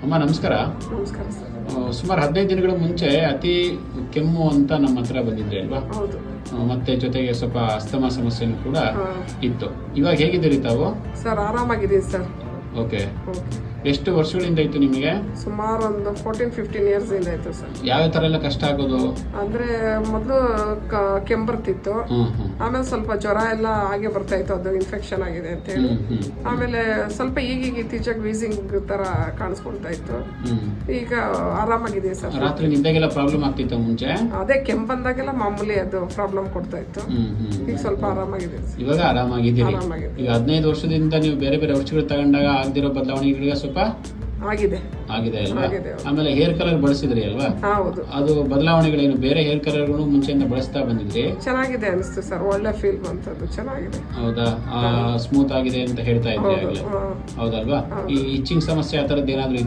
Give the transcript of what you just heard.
ಅಮ್ಮ ನಮಸ್ಕಾರ. ನಮಸ್ಕಾರ ಸರ್. ಸುಮಾರು 15 ದಿನಗಳ ಮುಂಚೆ ಅತಿ ಕೆಮ್ಮು ಅಂತ ನಮ್ಮ ಹತ್ರ ಬಂದಿದ್ರಿ ಅಲ್ವಾ? ಹೌದು. ಮತ್ತೆ ಜೊತೆಗೆ ಸ್ವಲ್ಪ ಅಸ್ತಮಾ ಸಮಸ್ಯೆನೂ ಕೂಡ ಹಾ. ಇತ್ತು. ಇವಾಗ ಹೇಗಿದ್ದೀರಿ ತಾವು? ಸರ್ ಆರಾಮಾಗಿದ್ದೀನಿ ಸರ್. ಓಕೆ. ಓಕೆ. ಎಷ್ಟು ವರ್ಷಗಳಿಂದ ಇತ್ತು ನಿಮಗೆ? ಸುಮಾರು ಒಂದು 14-15 ಇಯರ್ಸ್ ಇಂದ ಆಯ್ತು ಸರ್. ಯಾವ ತರ ಎಲ್ಲ ಕಷ್ಟ ಆಗೋದು? ಅಂದ್ರೆ ಮೊದಲು ಕೆಮ್ಮು ಬರ್ತಿತ್ತು. ಆಮೇಲೆ ಸ್ವಲ್ಪ ಜ್ವರ ಎಲ್ಲ ಹಾಗೆ ಬರ್ತಾ ಇತ್ತು, ಅದು ಇನ್ಫೆಕ್ಷನ್ ಆಗಿದೆ ಅಂತ ಹೇಳಿ. ಆಮೇಲೆ ಸ್ವಲ್ಪ ಈಗೀಗ ಇತ್ತೀಚೆಗೆ ವೀಸಿಂಗ್ ತರ ಕಾಣಿಸ್ಕೊಳ್ತಾ ಇತ್ತು. ಈಗ ಆರಾಮಾಗಿದೆ ಸರ್. ರಾತ್ರಿ ನಿದ್ದೆಗೆಲ್ಲ ಪ್ರಾಬ್ಲಮ್ ಆಗ್ತಿತ್ತು ಮುಂಚೆ? ಅದೇ ಕೆಮ್ಮು ಬಂದಾಗೆಲ್ಲ ಮಾಮೂಲಿ ಅದು ಪ್ರಾಬ್ಲಮ್ ಕೊಡ್ತಾ ಇತ್ತು. ಈಗ ಸ್ವಲ್ಪ ಆರಾಮಾಗಿದೆ ಸರ್. ಇವಾಗ ಆರಾಮಾಗಿದ್ದೀರಿ? ಆರಾಮಾಗಿದೆ. ಈಗ 15 ವರ್ಷದಿಂದ ನೀವು ಬೇರೆ ಬೇರೆ ಔಷಧಿಗಳು ತಗೊಂಡಾಗ ಆಗದಿರೋ ಬದಲಾವಣೆಗಳಿಗೆ ಸ್ವಲ್ಪ ಆಗಿದೆ ಅಲ್ವಾ? ಆಗಿದೆ. ಆಮೇಲೆ ಹೇರ್ ಕಲರ್ ಬಳಸಿದ್ರಿ ಅಲ್ವಾ? ಹೌದು. ಅದು ಬದಲಾವಣೆಗಳೇನು? ಬೇರೆ ಹೇರ್ ಕಲರ್ಗಳು ಮುಂಚೆಯಿಂದ ಬಳಸ್ತಾ ಬಂದಿದ್ರಿ? ಚೆನ್ನಾಗಿದೆ ಅನಿಸ್ತು ಸರ್. ಒಳ್ಳೆ ಫೀಲ್ ಬಂತದ್ದು, ಚೆನ್ನಾಗಿದೆ. ಹೌದಾ? ಸ್ಮೂತ್ ಆಗಿದೆ ಅಂತ ಹೇಳ್ತಾ ಇದ್ರಿ ಹೌದು. ಆಗ್ಲೇ. ಹೌದಲ್ವಾ? ಈ ಇಚ್ಚಿಂಗ್ ಸಮಸ್ಯೆ ಆ ತರದ್ದು ಏನಾದ್ರು ಇದೆಯಾ?